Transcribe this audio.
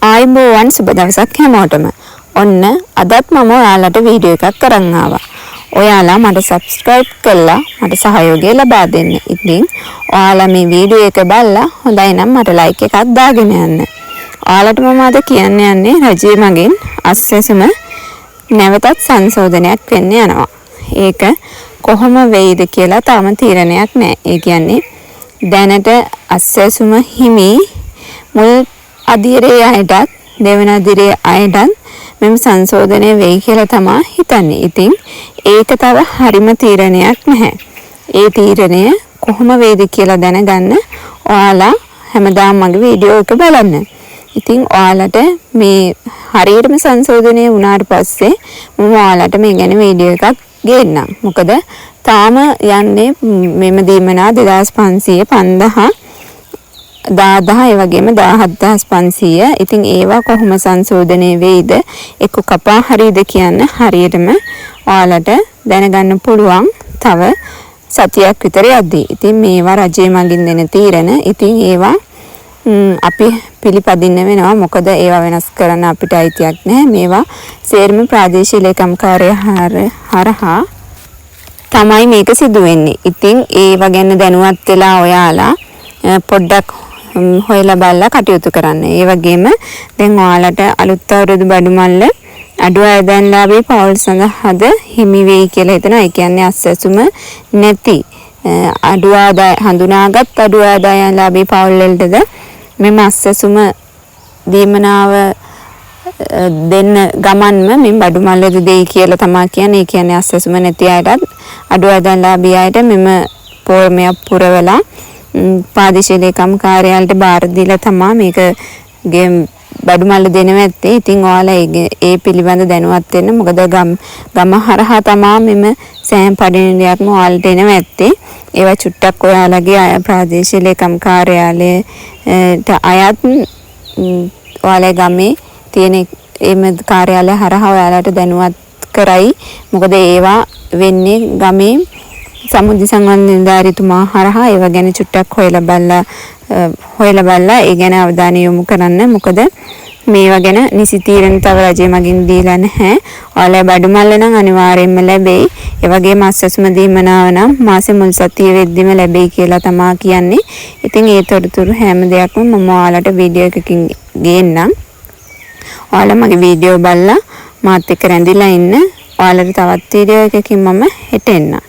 ආයුබෝවන් සුබ දවසක් හැමෝටම. ඔන්න අදත් මම ඔයාලට වීඩියෝ එකක් කරන් ආවා. ඔයාලා මට subscribe කරලා මට සහයෝගය ලබා දෙන්න. ඉතින් ඔයාලා මේ වීඩියෝ එක බලලා හොඳයි නම් මට like එකක් දාගෙන යන්න. ඔයාලට මම අද කියන්න යන්නේ රජයේ මගින් අස්වැසුම නැවතත් සංශෝධනයක් වෙන්න යනවා. ඒක කොහොම වෙයිද කියලා තාම තීරණයක් නැහැ. ඒ කියන්නේ දැනට අස්වැසුම හිමි මුල් අධීරයේ අයටත් දෙවන අධීරයේ අයටත් මෙම සංශෝධනය වෙයි කියලා තමයි හිතන්නේ. ඉතින් ඒක තව හරිම තීරණයක් නැහැ. ඒ තීරණය කොහොම වෙයිද කියලා දැනගන්න ඔයාලා හැමදාම මගේ වීඩියෝ එක බලන්න. ඉතින් ඔයාලට මේ හරියටම සංශෝධනය වුණාට පස්සේ මම ඔයාලට මේ ගැන වීඩියෝ එකක් ගේන්නම්. මොකද තාම යන්නේ මෙම දීමනා 2500 5000 10,000 ඒ වගේම 17,500. ඉතින් ඒවා කොහොම සංශෝධනය වෙයිද එක්ක කපා හරියද කියන්න හරියටම ඔයාලට දැනගන්න පුළුවන් තව සතියක් විතර යද්දී. ඉතින් මේවා රජයේ මගින් දෙන තීරණ. ඉතින් ඒවා අපි පිළිපදින්න වෙනවා. මොකද ඒවා වෙනස් කරන්න අපිට අයිතියක් නැහැ. මේවා සේරම ප්‍රාදේශීය ලේකම් කාර්යාලය හරහා තමයි මේක සිදු වෙන්නේ. ඉතින් ඒවා ගැන දැනුවත් වෙලා ඔයාලා පොඩ්ඩක් හොයලා බලලා කටයුතු කරන්න. ඒ වගේම දැන් ඔයාලට අලුත් අවුරුදු බඩුමල්ල අඩු ආදායම්ලාභී පවුල් සඳහාද හිමි වෙයි කියලා හිතනවා. ඒ කියන්නේ අස්වැසුම නැති අඩු ආදාය හඳුනාගත් අඩු ආදායම්ලාභී පවුල් වලටද මෙම අස්වැසුම දීමනාව දෙන්න ගමන්ම මෙම් බඩුමල්ලද දෙයි කියලා තමයි කියන්නේ. ඒ කියන්නේ අස්වැසුම නැති අයටත් අඩු ආදායම්ලාභී අයට මෙම පෝරමයක් පුරවලා ප්‍රාදේශීය ලේකම් කාර්යාලයට බාර දීලා තමයි මේක බඩුමල්ල දෙනවා ඇත්තේ. ඉතින් ඔයාලා ඒ පිළිබඳ දැනුවත් වෙන්න. මොකද ගම හරහා තමයි මෙම සෑම පරිණිරයක්ම ඔයාලට එනවා ඇත්තේ. ඒවා චුට්ටක් ඔයාලගේ ප්‍රාදේශීය ලේකම් කාර්යාලයට අයත් ඔයාලේ ගමේ තියෙන එම කාර්යාලය හරහා ඔයාලට දැනුවත් කරයි. මොකද ඒවා වෙන්නේ ගමේ සමුද්‍රි සංවර්ධන නිලධාරීතුමා හරහා ඒව ගැන චුට්ටක් හොයලා බලලා ඒ ගැන අවධානය යොමු කරන්න. මොකද මේවා ගැන නිසි තීරණ තව රජයේ මගින් දීලා නැහැ. ඔයාලා බඩුමල්ල නම් අනිවාර්යයෙන්ම ලැබෙයි. ඒ වගේම අස්වැසුම දීමනාව නම් මාසෙ මුල් සතිය වෙද්දිම ලැබෙයි කියලා තමයි කියන්නේ. ඉතින් ඒ තොරතුරු හැම දෙයක්ම මම ඔයාලට වීඩියෝ එකකින් ගේන්නම්. ඔයාලා මගේ වීඩියෝ බලලා මාත් එක්ක රැඳිලා ඉන්න. ඔයාලට තවත් වීඩියෝ එකකින් මම හෙට එන්නම්.